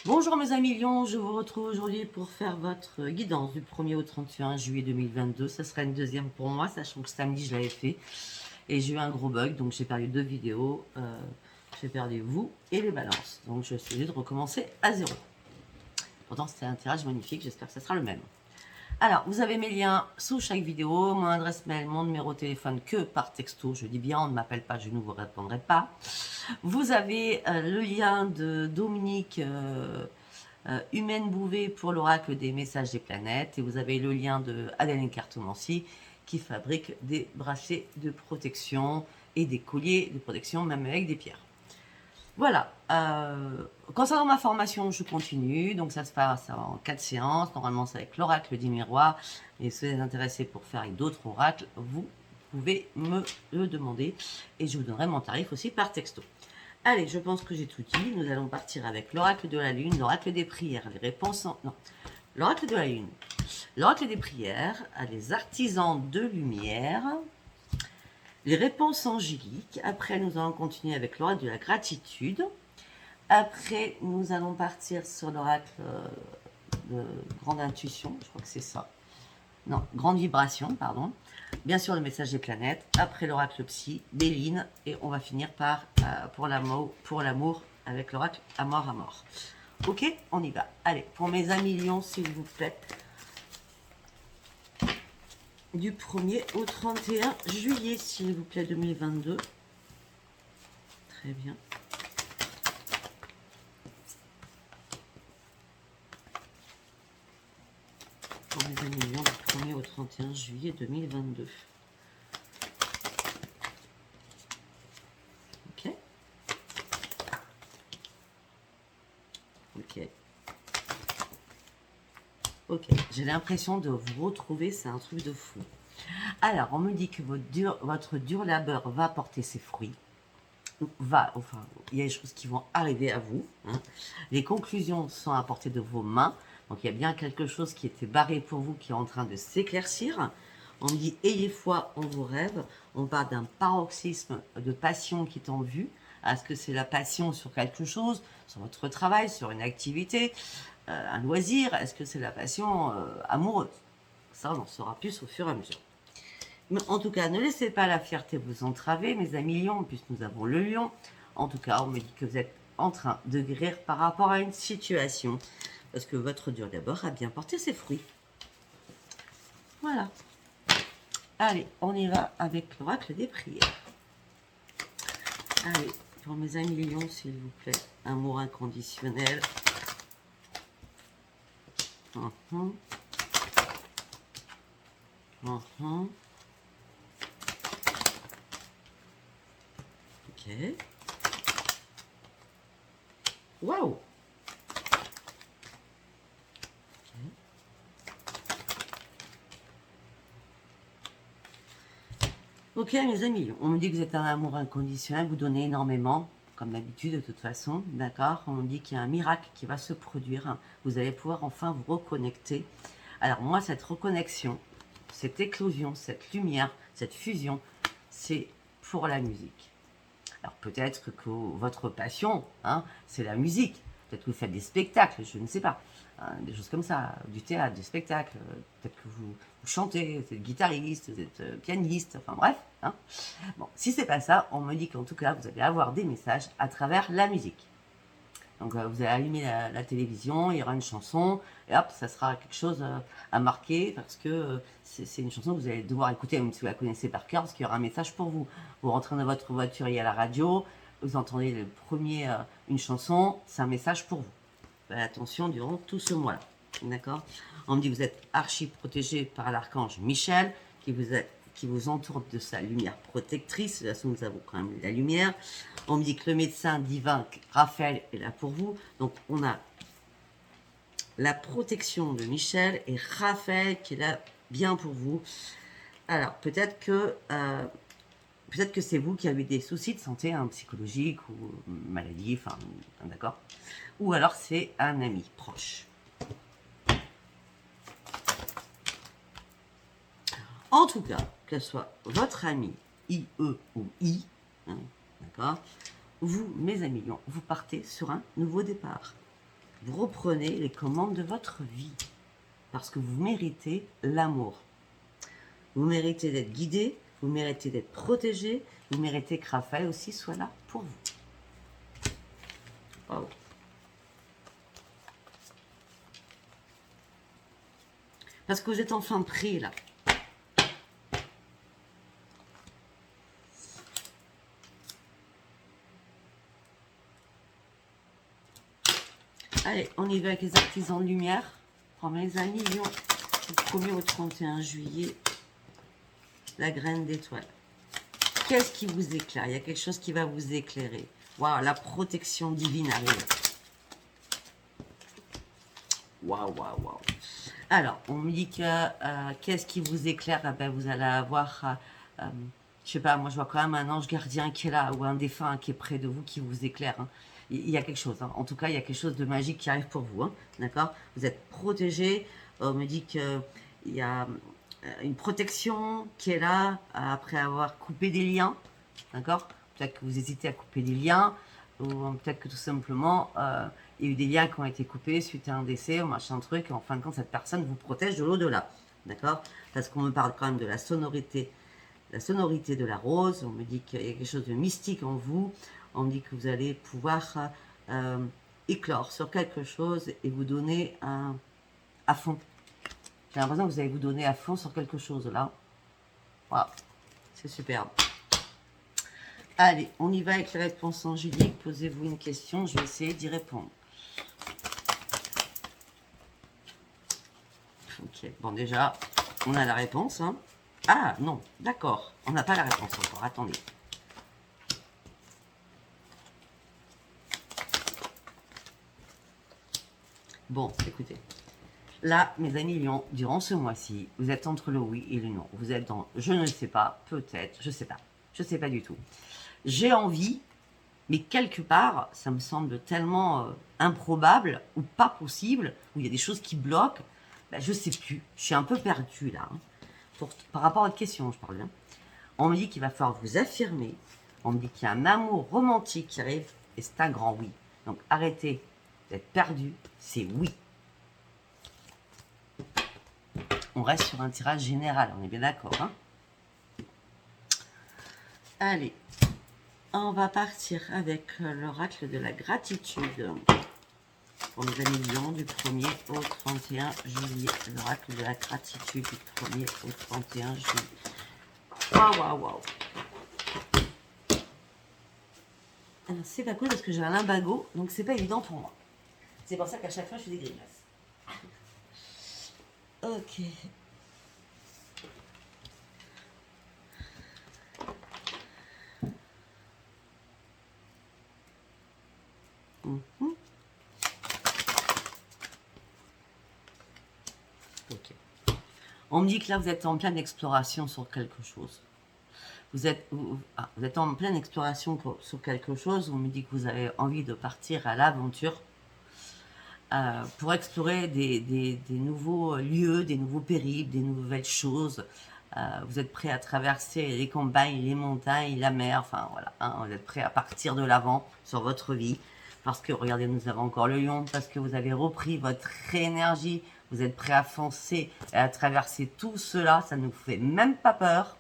Bonjour mes amis Lions, je vous retrouve aujourd'hui pour faire votre guidance du 1er au 31 juillet 2022. Ça sera une deuxième pour moi, sachant que samedi je l'avais fait et j'ai eu un gros bug, donc j'ai perdu 2 vidéos. J'ai perdu vous et les balances, donc je suis obligée de recommencer à zéro. Pourtant c'était un tirage magnifique, j'espère que ça sera le même. Alors, vous avez mes liens sous chaque vidéo, mon adresse mail, mon numéro de téléphone que par texto. Je dis bien, on ne m'appelle pas, je ne vous répondrai pas. Vous avez le lien de Dominique Humaine Bouvet pour l'oracle des messages des planètes. Et vous avez le lien de Adeline Cartomancie qui fabrique des bracelets de protection et des colliers de protection, même avec des pierres. Voilà. Concernant ma formation, je continue. Donc, ça se passe en 4 séances. Normalement, c'est avec l'oracle du miroir. Et si vous êtes intéressé pour faire avec d'autres oracles, vous pouvez me le demander. Et je vous donnerai mon tarif aussi par texto. Allez, je pense que j'ai tout dit. Nous allons partir avec l'oracle de la lune, l'oracle des prières, les réponses en... Non, l'oracle de la lune, l'oracle des prières, les artisans de lumière, les réponses angéliques. Après, nous allons continuer avec l'oracle de la gratitude. Après, nous allons partir sur l'oracle de grande intuition, je crois que c'est ça. Non, grande vibration, pardon. Bien sûr, le message des planètes. Après l'oracle psy, Béline. Et on va finir par pour l'amour avec l'oracle à mort. Ok, on y va. Allez, pour mes amis lions, s'il vous plaît. Du 1er au 31 juillet, s'il vous plaît, 2022. Très bien. Pour mes amis lions, du 1er au 31 juillet 2022. Ok. Ok. Ok, j'ai l'impression de vous retrouver, c'est un truc de fou. Alors, on me dit que votre dur labeur va porter ses fruits. Enfin, il y a des choses qui vont arriver à vous. Hein. Les conclusions sont à portée de vos mains. Donc, il y a bien quelque chose qui était barré pour vous qui est en train de s'éclaircir. On me dit, ayez foi en vos rêves. On parle d'un paroxysme de passion qui est en vue. Est-ce que c'est la passion sur quelque chose, sur votre travail, sur une activité, un loisir? Est-ce que c'est la passion amoureuse? Ça, on en saura plus au fur et à mesure. Mais en tout cas, ne laissez pas la fierté vous entraver, mes amis lions, puisque nous avons le lion. En tout cas, on me dit que vous êtes en train de guérir par rapport à une situation, parce que votre dur d'abord a bien porté ses fruits. Voilà. Allez, on y va avec l'oracle des prières. Allez, pour mes amis lions, s'il vous plaît, amour inconditionnel. Ok. Waouh. Ok, mes amis, on me dit que vous êtes un amour inconditionnel, vous donnez énormément, comme d'habitude de toute façon, d'accord? On me dit qu'il y a un miracle qui va se produire, vous allez pouvoir enfin vous reconnecter. Alors moi, cette reconnexion, cette éclosion, cette lumière, cette fusion, c'est pour la musique. Alors peut-être que votre passion, hein, c'est la musique. Peut-être que vous faites des spectacles, je ne sais pas. Hein, des choses comme ça, du théâtre, des spectacles. Peut-être que vous chantez, vous êtes guitariste, vous êtes pianiste, enfin bref. Hein. Bon, si c'est pas ça, on me dit qu'en tout cas, vous allez avoir des messages à travers la musique. Donc vous allez allumer la télévision, il y aura une chanson, et hop, ça sera quelque chose à marquer, parce que c'est une chanson que vous allez devoir écouter, même si vous la connaissez par cœur, parce qu'il y aura un message pour vous. Vous rentrez dans votre voiture, il y a la radio, vous entendez le premier, une chanson, c'est un message pour vous. Faites attention durant tout ce mois-là. D'accord? On me dit que vous êtes archi protégé par l'archange Michel, qui vous entoure de sa lumière protectrice. De toute façon, nous avons quand même la lumière. On me dit que le médecin divin Raphaël est là pour vous. Donc, on a la protection de Michel et Raphaël qui est là bien pour vous. Alors, peut-être que c'est vous qui avez des soucis de santé psychologique ou maladie, enfin, d'accord? Ou alors c'est un ami proche. En tout cas, que ce soit votre ami, IE ou I, hein, d'accord? Vous, mes amis lions, vous partez sur un nouveau départ. vous reprenez les commandes de votre vie. Parce que vous méritez l'amour. Vous méritez d'être guidé, vous méritez d'être protégé, vous méritez que Raphaël aussi soit là pour vous. Wow. Parce que vous êtes enfin pris là. Allez, on y va avec les artisans de lumière. Oh, mes amis, Lion, du 1er au 31 juillet, la graine d'étoile. Qu'est-ce qui vous éclaire? Il y a quelque chose qui va vous éclairer. Waouh, la protection divine arrive. Waouh, waouh, waouh. Alors, on me dit que qu'est-ce qui vous éclaire? Ah ben, vous allez avoir, je sais pas, moi je vois quand même un ange gardien qui est là, ou un défunt qui est près de vous, qui vous éclaire. Hein. Il y a quelque chose, hein. En tout cas, il y a quelque chose de magique qui arrive pour vous. Hein. D'accord? Vous êtes protégé. On me dit qu'il y a une protection qui est là après avoir coupé des liens. D'accord? Peut-être que vous hésitez à couper des liens, ou peut-être que tout simplement, il y a eu des liens qui ont été coupés suite à un décès, ou machin truc, et en fin de compte, cette personne vous protège de l'au-delà. D'accord? Parce qu'on me parle quand même de la sonorité de la rose. On me dit qu'il y a quelque chose de mystique en vous. On me dit que vous allez pouvoir éclore sur quelque chose et vous donner à fond. J'ai l'impression que vous allez vous donner à fond sur quelque chose là. Voilà, c'est superbe. Allez, on y va avec les réponses angéliques. Posez-vous une question, je vais essayer d'y répondre. Ok, bon déjà, on a la réponse. Hein. Ah non, d'accord, on n'a pas la réponse encore, attendez. Bon, écoutez. Là, mes amis Lion, durant ce mois-ci, vous êtes entre le oui et le non. Vous êtes dans je ne sais pas, peut-être, je sais pas. Je sais pas du tout. J'ai envie, mais quelque part, ça me semble tellement improbable ou pas possible, où il y a des choses qui bloquent. Ben, je sais plus. Je suis un peu perdue là. Hein. Par rapport à votre question, je parle bien. On me dit qu'il va falloir vous affirmer. On me dit qu'il y a un amour romantique qui arrive et c'est un grand oui. Donc arrêtez d'être perdu, c'est oui. On reste sur un tirage général, on est bien d'accord. Hein? Allez, on va partir avec l'oracle de la gratitude. Pour nos amis Lion, du 1er au 31 juillet. L'oracle de la gratitude du 1er au 31 juillet. Waouh, waouh, waouh. Alors, c'est pas cool parce que j'ai un limbago, donc c'est pas évident pour moi. C'est pour ça qu'à chaque fois, je fais des grimaces. Ok. Ok. On me dit que là, vous êtes en pleine exploration sur quelque chose. Vous êtes en pleine exploration sur quelque chose. On me dit que vous avez envie de partir à l'aventure pour explorer des nouveaux lieux, des nouveaux périples, des nouvelles choses. Vous êtes prêt à traverser les campagnes, les montagnes, la mer, enfin voilà, hein, vous êtes prêt à partir de l'avant sur votre vie. Parce que, regardez, nous avons encore le lion, parce que vous avez repris votre énergie, vous êtes prêt à foncer et à traverser tout cela, ça ne vous fait même pas peur.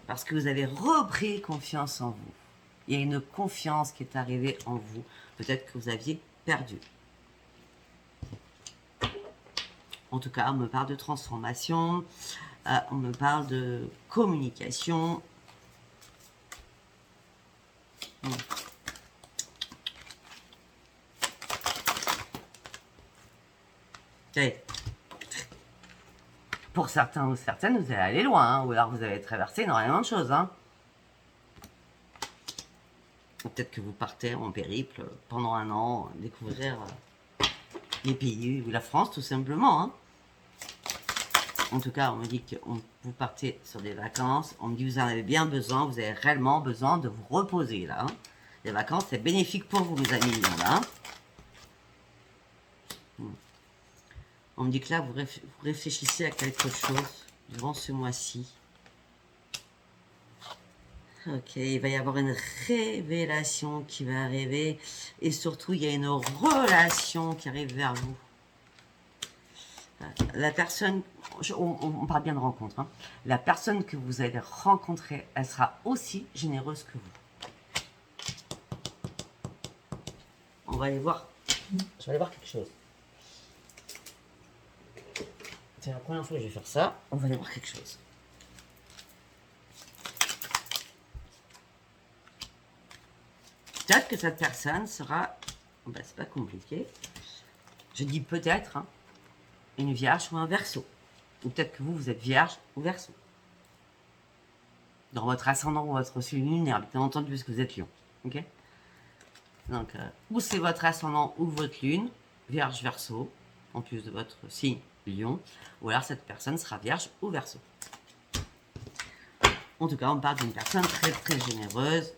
Parce que vous avez repris confiance en vous. Il y a une confiance qui est arrivée en vous. Peut-être que vous aviez perdu. En tout cas, on me parle de transformation, on me parle de communication. Okay. Pour certains ou certaines, vous allez aller loin, hein, ou alors vous avez traversé énormément de choses. Hein. Peut-être que vous partez en périple pendant un an, découvrir les pays ou la France tout simplement. Hein. En tout cas, on me dit que vous partez sur des vacances, on me dit que vous en avez bien besoin, vous avez réellement besoin de vous reposer là. Hein. Les vacances, c'est bénéfique pour vous, mes amis. Là. On me dit que là, vous réfléchissez à quelque chose durant ce mois-ci. Ok, il va y avoir une révélation qui va arriver. Et surtout, il y a une relation qui arrive vers vous. La personne, on parle bien de rencontre, hein. La personne que vous allez rencontrer, elle sera aussi généreuse que vous. On va aller voir. Je vais aller voir quelque chose. C'est la première fois que je vais faire ça. On va aller voir quelque chose. Peut-être que cette personne sera, ben, c'est pas compliqué. Je dis peut-être, hein, une vierge ou un verseau. Ou peut-être que vous êtes vierge ou verseau. Dans votre ascendant ou votre signe lunaire, bien entendu, puisque vous êtes lion. Ok? Donc, ou c'est votre ascendant ou votre lune, vierge, verseau, en plus de votre signe lion, ou alors cette personne sera vierge ou verseau. En tout cas, on parle d'une personne très très généreuse.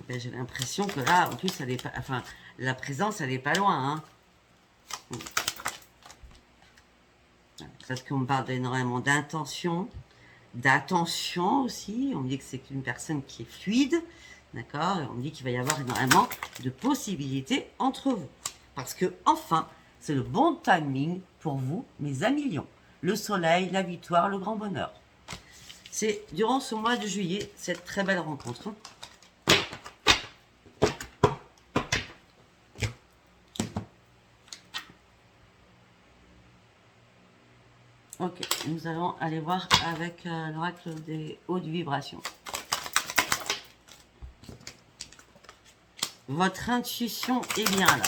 Ben, j'ai l'impression que là, en plus, elle est pas, enfin, la présence, elle est pas loin. Hein. Parce qu'on me parle énormément d'intention, d'attention aussi. On me dit que c'est une personne qui est fluide, d'accord. On me dit qu'il va y avoir énormément de possibilités entre vous. Parce que, enfin, c'est le bon timing pour vous, mes amis lions. Le soleil, la victoire, le grand bonheur. C'est durant ce mois de juillet, cette très belle rencontre. Hein. Ok, nous allons aller voir avec l'oracle des hautes vibrations. Votre intuition est bien là.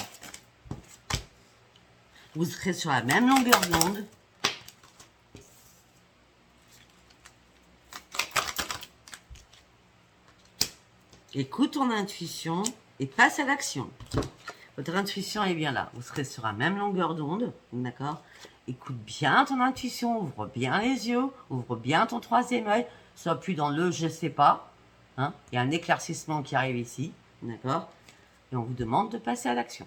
Vous serez sur la même longueur d'onde. Écoute ton intuition et passe à l'action. Votre intuition est bien là. Vous serez sur la même longueur d'onde, d'accord? Écoute bien ton intuition, ouvre bien les yeux, ouvre bien ton troisième œil, sois plus dans le je sais pas. Hein? Il y a un éclaircissement qui arrive ici, d'accord? Et on vous demande de passer à l'action.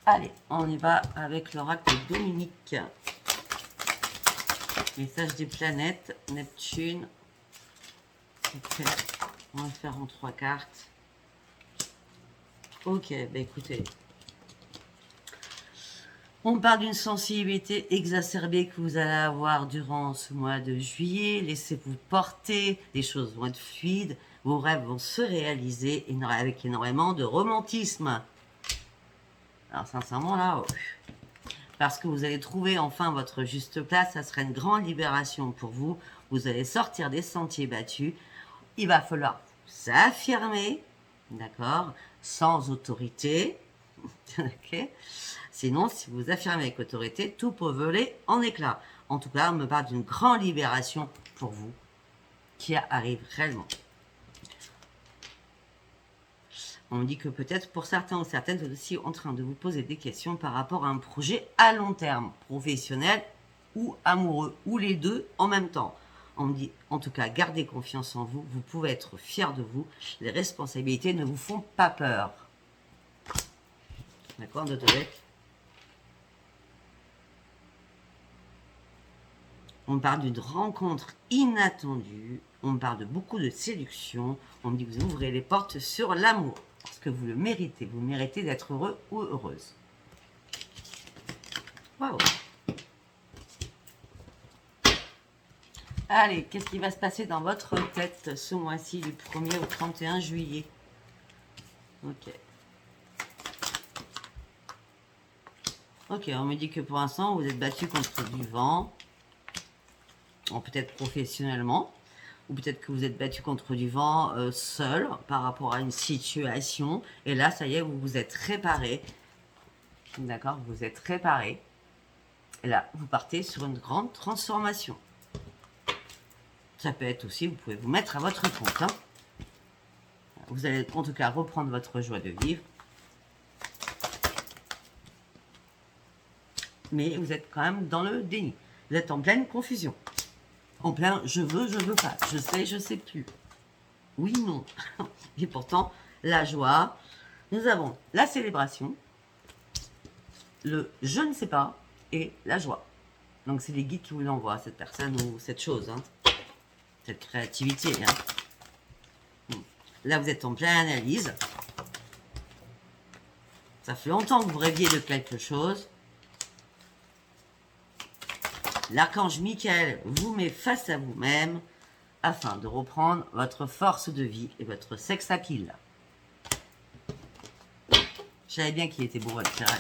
Allez, on y va avec l'oracle de Dominique. Message des planètes, Neptune. Ok, on va faire en 3 cartes. Ok, bah écoutez. On parle d'une sensibilité exacerbée que vous allez avoir durant ce mois de juillet. Laissez-vous porter, les choses vont être fluides, vos rêves vont se réaliser avec énormément de romantisme. Alors sincèrement là, parce que vous allez trouver enfin votre juste place, ça sera une grande libération pour vous. Vous allez sortir des sentiers battus. Il va falloir s'affirmer, d'accord, sans autorité. Ok. Sinon, si vous affirmez avec autorité, tout peut voler en éclats. En tout cas, on me parle d'une grande libération pour vous qui arrive réellement. On me dit que peut-être pour certains ou certaines, vous êtes aussi en train de vous poser des questions par rapport à un projet à long terme, professionnel ou amoureux, ou les deux en même temps. On me dit, en tout cas, gardez confiance en vous, vous pouvez être fiers de vous, les responsabilités ne vous font pas peur. D'accord, de deck. On me parle d'une rencontre inattendue, on me parle de beaucoup de séduction, on me dit que vous ouvrez les portes sur l'amour, parce que vous le méritez, vous méritez d'être heureux ou heureuse. Waouh! Allez, qu'est-ce qui va se passer dans votre tête ce mois-ci du 1er au 31 juillet? Ok. Ok, on me dit que pour l'instant, vous êtes battu contre du vent. Peut-être professionnellement. Ou peut-être que vous êtes battu contre du vent seul par rapport à une situation. Et là, ça y est, vous vous êtes réparé. D'accord? Vous êtes réparé. Et là, vous partez sur une grande transformation. Ça peut être aussi, vous pouvez vous mettre à votre compte. Hein. Vous allez en tout cas reprendre votre joie de vivre. Mais vous êtes quand même dans le déni. Vous êtes en pleine confusion. En plein je veux pas. Je sais plus. Oui, non. Et pourtant, la joie. Nous avons la célébration, le je ne sais pas et la joie. Donc c'est les guides qui vous l'envoient, cette personne ou cette chose, hein. Cette créativité. Hein. Là, vous êtes en pleine analyse. Ça fait longtemps que vous rêviez de quelque chose. L'archange Michael vous met face à vous-même afin de reprendre votre force de vie et votre sex appeal. Je savais bien qu'il était beau, votre frère.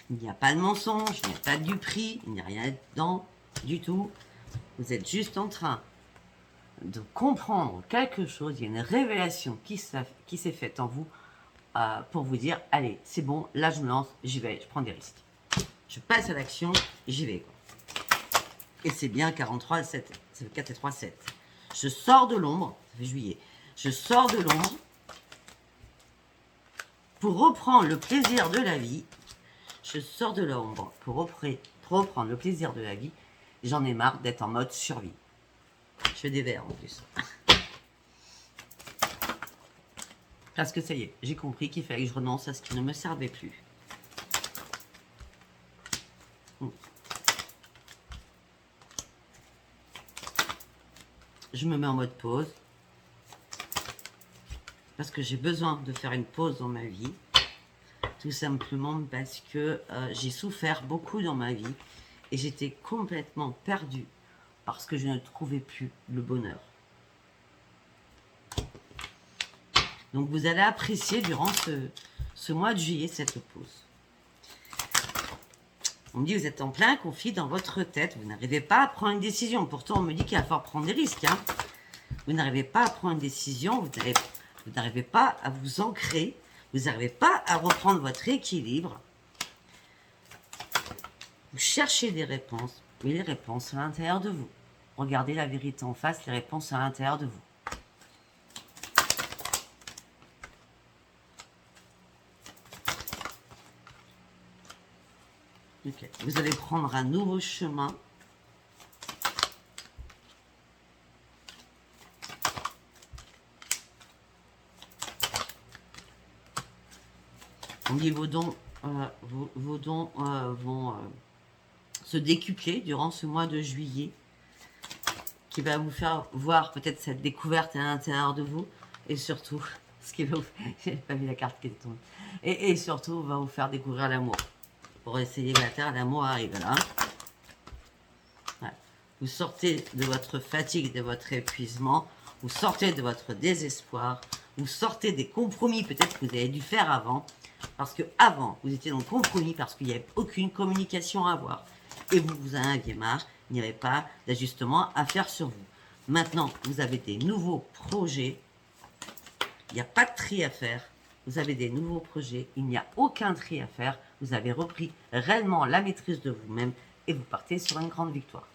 Il n'y a pas de mensonge, il n'y a pas de duperie, il n'y a rien dedans du tout. Vous êtes juste en train de comprendre quelque chose. Il y a une révélation qui s'est faite en vous pour vous dire, allez, c'est bon, là je me lance, j'y vais, je prends des risques. Je passe à l'action, j'y vais. Et c'est bien 43, 7, c'est le 4 et 3, 7. Je sors de l'ombre, ça fait juillet, je sors de l'ombre pour reprendre le plaisir de la vie. Je sors de l'ombre pour reprendre le plaisir de la vie. J'en ai marre d'être en mode survie. Je fais des verres en plus. Parce que ça y est, j'ai compris qu'il fallait que je renonce à ce qui ne me servait plus. Je me mets en mode pause. Parce que j'ai besoin de faire une pause dans ma vie. Tout simplement parce que j'ai souffert beaucoup dans ma vie. Et j'étais complètement perdue. Parce que je ne trouvais plus le bonheur. Donc vous allez apprécier durant ce mois de juillet cette pause. On me dit que vous êtes en plein conflit dans votre tête. Vous n'arrivez pas à prendre une décision. Pourtant, on me dit qu'il va falloir prendre des risques. Hein. Vous n'arrivez pas à prendre une décision. Vous n'arrivez pas à vous ancrer. Vous n'arrivez pas à reprendre votre équilibre. Vous cherchez des réponses. Mais les réponses sont à l'intérieur de vous. Regardez la vérité en face. Les réponses sont à l'intérieur de vous. Okay. Vous allez prendre un nouveau chemin. On dit vos dons vont se décupler durant ce mois de juillet, qui va vous faire voir peut-être cette découverte à l'intérieur de vous, et surtout, ce qui va vous... J'ai pas vu la carte qui est tombée. Et surtout, va vous faire découvrir l'amour. Pour essayer la terre, l'amour arrive là. Ouais. Vous sortez de votre fatigue, de votre épuisement, vous sortez de votre désespoir, vous sortez des compromis peut-être que vous avez dû faire avant, parce que avant vous étiez dans le compromis parce qu'il n'y avait aucune communication à avoir et vous en aviez marre, il n'y avait pas d'ajustement à faire sur vous. Maintenant, vous avez des nouveaux projets, il n'y a pas de tri à faire. Vous avez des nouveaux projets, il n'y a aucun tri à faire. Vous avez repris réellement la maîtrise de vous-même et vous partez sur une grande victoire.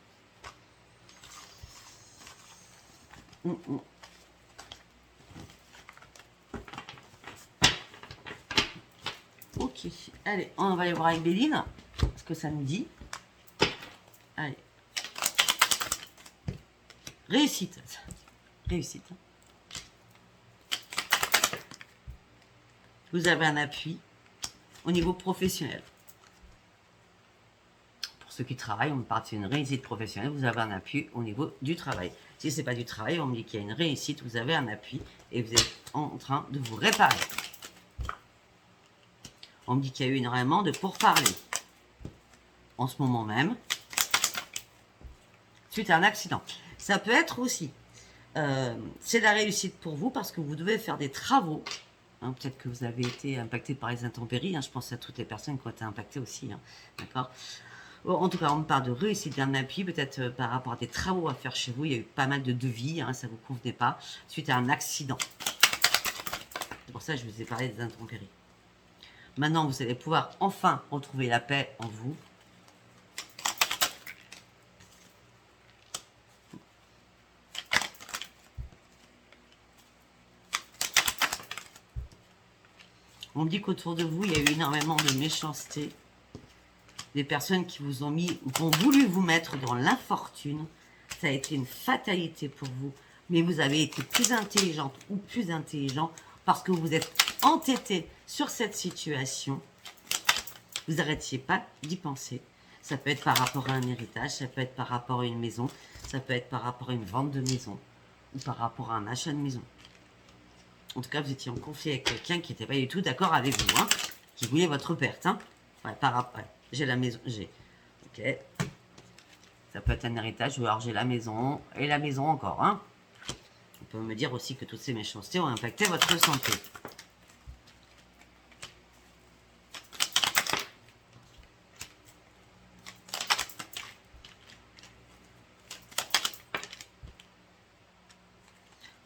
Ok, allez, on va aller voir avec Béline, ce que ça nous dit. Allez. Réussite. Réussite. Vous avez un appui au niveau professionnel. Pour ceux qui travaillent, on me parle d'une réussite professionnelle, vous avez un appui au niveau du travail. Si ce n'est pas du travail, on me dit qu'il y a une réussite, vous avez un appui et vous êtes en train de vous réparer. On me dit qu'il y a eu énormément de pourparlers en ce moment même, suite à un accident. Ça peut être aussi, c'est la réussite pour vous parce que vous devez faire des travaux. Hein, peut-être que vous avez été impacté par les intempéries. Hein, je pense à toutes les personnes qui ont été impactées aussi. Hein, d'accord. En tout cas, on me parle de réussite d'un appui, peut-être par rapport à des travaux à faire chez vous. Il y a eu pas mal de devis, hein, ça ne vous convenait pas, suite à un accident. C'est pour ça que je vous ai parlé des intempéries. Maintenant, vous allez pouvoir enfin retrouver la paix en vous. On me dit qu'autour de vous, il y a eu énormément de méchanceté. Des personnes qui vous ont mis, qui ont voulu vous mettre dans l'infortune. Ça a été une fatalité pour vous. Mais vous avez été plus intelligente ou plus intelligent parce que vous êtes entêté sur cette situation. Vous n'arrêtiez pas d'y penser. Ça peut être par rapport à un héritage, ça peut être par rapport à une maison, ça peut être par rapport à une vente de maison ou par rapport à un achat de maison. En tout cas, vous étiez en conflit avec quelqu'un qui n'était pas du tout d'accord avec vous, hein, qui voulait votre perte. Hein. Ouais, par rapport, j'ai la maison, j'ai. Ok. Ça peut être un héritage ou alors j'ai la maison et la maison encore. Hein. On peut me dire aussi que toutes ces méchancetés ont impacté votre santé.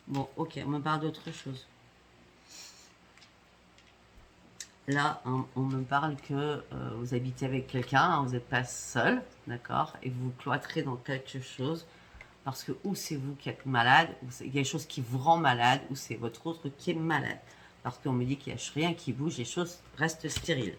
Bon, ok, on me parle d'autre chose. Là, on me parle que vous habitez avec quelqu'un, hein, vous n'êtes pas seul, d'accord, et vous vous cloîtrez dans quelque chose, parce que ou c'est vous qui êtes malade, ou il y a quelque chose qui vous rend malade, ou c'est votre autre qui est malade. Parce qu'on me dit qu'il n'y a rien qui bouge, les choses restent stériles.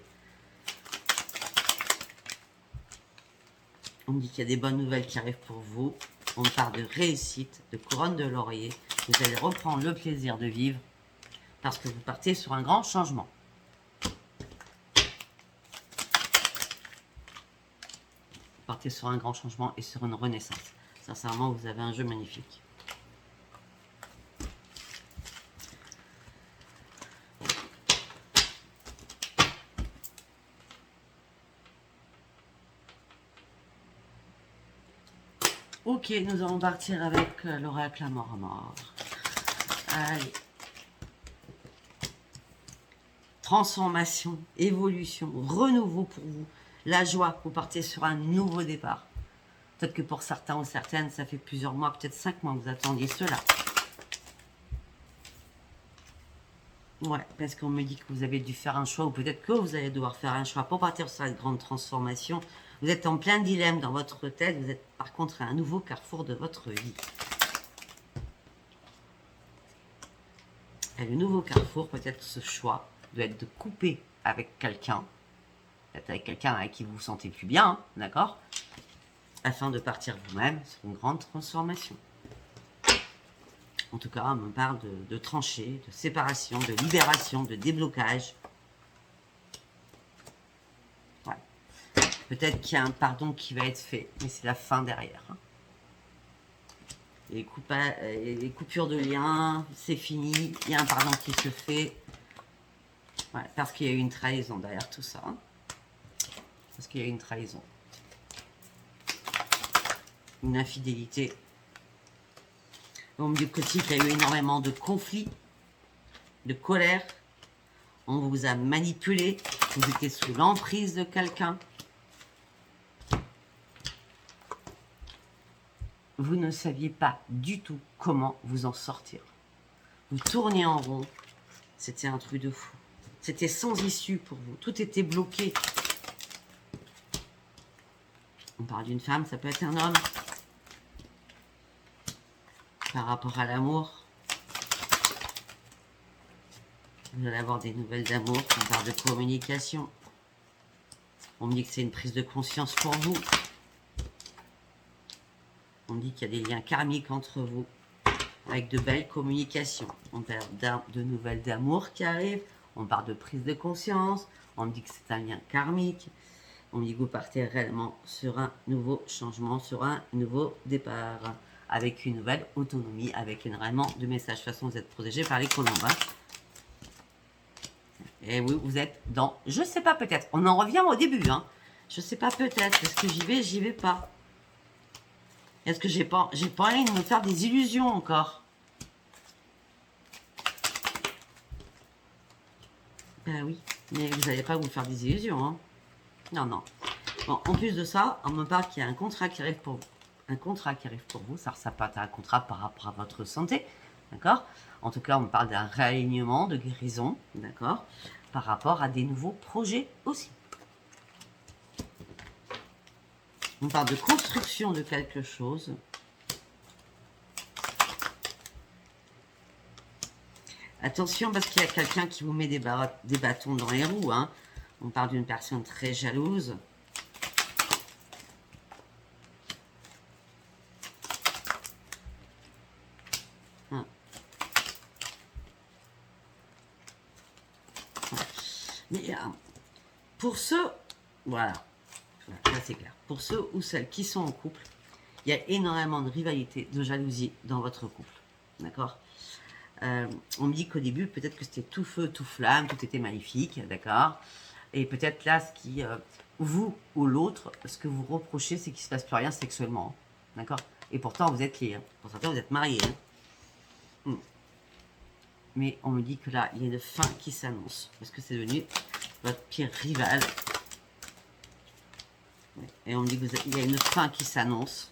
On me dit qu'il y a des bonnes nouvelles qui arrivent pour vous. On me parle de réussite, de couronne de laurier. Vous allez reprendre le plaisir de vivre, parce que vous partez sur un grand changement. Partez sur un grand changement et sur une renaissance. Sincèrement, vous avez un jeu magnifique. Ok, nous allons partir avec l'oracle à mort. Allez. Transformation, évolution, renouveau pour vous. La joie, vous partez sur un nouveau départ. Peut-être que pour certains ou certaines, ça fait plusieurs mois, peut-être 5 mois que vous attendiez cela. Ouais, parce qu'on me dit que vous avez dû faire un choix, ou peut-être que vous allez devoir faire un choix pour partir sur cette grande transformation. Vous êtes en plein dilemme dans votre tête, vous êtes par contre à un nouveau carrefour de votre vie. Et le nouveau carrefour, peut-être ce choix, doit être de couper avec quelqu'un, peut-être avec quelqu'un avec qui vous vous sentez plus bien, hein, d'accord, afin de partir vous-même sur une grande transformation. En tout cas, on me parle de tranchées, de séparation, de libération, de déblocage. Ouais. Peut-être qu'il y a un pardon qui va être fait, mais c'est la fin derrière. Hein. Les coupures de liens, c'est fini. Il y a un pardon qui se fait. Ouais, parce qu'il y a eu une trahison derrière tout ça. Hein. Parce qu'il y a eu une trahison. Une infidélité. On me dit qu'il y a eu énormément de conflits, de colère. On vous a manipulé. Vous étiez sous l'emprise de quelqu'un. Vous ne saviez pas du tout comment vous en sortir. Vous tourniez en rond. C'était un truc de fou. C'était sans issue pour vous. Tout était bloqué. On parle d'une femme, ça peut être un homme. Par rapport à l'amour. Vous allez avoir des nouvelles d'amour. On parle de communication. On me dit que c'est une prise de conscience pour vous. On me dit qu'il y a des liens karmiques entre vous. Avec de belles communications. On parle de nouvelles d'amour qui arrivent. On parle de prise de conscience. On me dit que c'est un lien karmique. On me dit que vous partez réellement sur un nouveau changement, sur un nouveau départ. Avec une nouvelle autonomie, avec énormément de messages. De toute façon, vous êtes protégé par les colombes. Hein. Et oui, vous êtes dans... Je sais pas, peut-être. On en revient au début. Hein. Je sais pas, peut-être. Est-ce que j'y vais pas. Est-ce que j'ai pas envie de me faire des illusions encore? Ben oui, mais vous n'allez pas vous faire des illusions. Hein. Non, non. Bon, en plus de ça, on me parle qu'il y a un contrat qui arrive pour vous. Un contrat qui arrive pour vous, ça peut être un contrat par rapport à votre santé, d'accord? En tout cas, on me parle d'un réalignement, de guérison, d'accord? Par rapport à des nouveaux projets aussi. On parle de construction de quelque chose. Attention, parce qu'il y a quelqu'un qui vous met des bâtons dans les roues. Hein. On parle d'une personne très jalouse. Hein. Mais pour ceux, voilà, Voilà, là c'est clair. Pour ceux ou celles qui sont en couple, il y a énormément de rivalité, de jalousie dans votre couple. D'accord. On me dit qu'au début, peut-être que c'était tout feu, tout flamme, tout était magnifique, d'accord. Et peut-être là, ce qui, vous ou l'autre, ce que vous reprochez, c'est qu'il ne se passe plus rien sexuellement, hein, d'accord. Et pourtant, vous êtes liés, hein. Pour certains, vous êtes mariés. Hein. Mais on me dit que là, il y a une fin qui s'annonce, parce que c'est devenu votre pire rival. Et on me dit qu'il y a une fin qui s'annonce,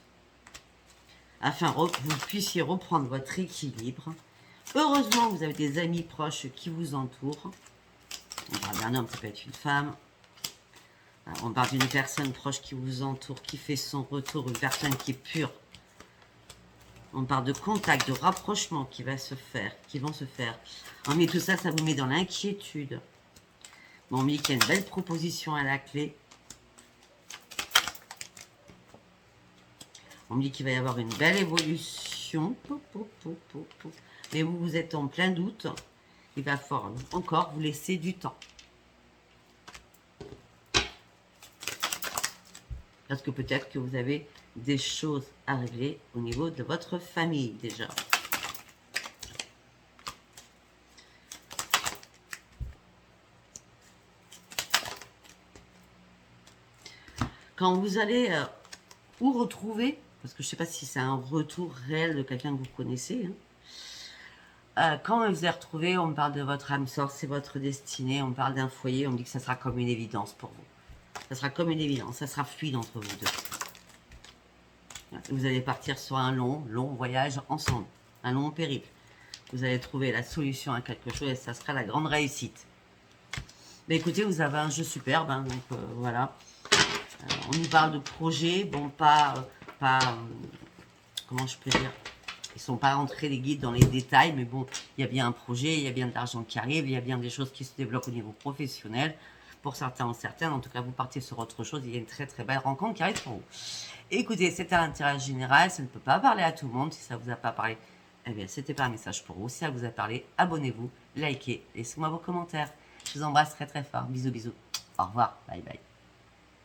afin que vous puissiez reprendre votre équilibre. Heureusement, vous avez des amis proches qui vous entourent. On parle d'un homme, ça peut être une femme. On parle d'une personne proche qui vous entoure, qui fait son retour, une personne qui est pure. On parle de contact, de rapprochement qui vont se faire. Mais tout ça, ça vous met dans l'inquiétude. Bon, on me dit qu'il y a une belle proposition à la clé. On me dit qu'il va y avoir une belle évolution. Mais vous êtes en plein doute. Il va falloir encore vous laisser du temps. Parce que peut-être que vous avez des choses à régler au niveau de votre famille déjà. Quand vous allez ou retrouver, parce que je ne sais pas si c'est un retour réel de quelqu'un que vous connaissez, hein, quand vous allez retrouver, on me parle de votre âme sœur, c'est votre destinée, on parle d'un foyer, on me dit que ça sera comme une évidence pour vous. Ça sera comme une évidence, ça sera fluide entre vous deux. Vous allez partir sur un long voyage ensemble, un long périple. Vous allez trouver la solution à quelque chose et ça sera la grande réussite. Mais écoutez, vous avez un jeu superbe, hein, donc voilà. On nous parle de projets, bon, comment je peux dire, ils ne sont pas rentrés les guides dans les détails, mais bon, il y a bien un projet, il y a bien de l'argent qui arrive, il y a bien des choses qui se développent au niveau professionnel. Pour certains ou certaines, en tout cas, vous partez sur autre chose, il y a une très très belle rencontre qui arrive pour vous. Écoutez, c'est un intérêt général, ça ne peut pas parler à tout le monde. Si ça ne vous a pas parlé, eh bien, c'était pas un message pour vous. Si ça vous a parlé, abonnez-vous, likez, laissez-moi vos commentaires. Je vous embrasse très très fort. Bisous, bisous. Au revoir. Bye bye.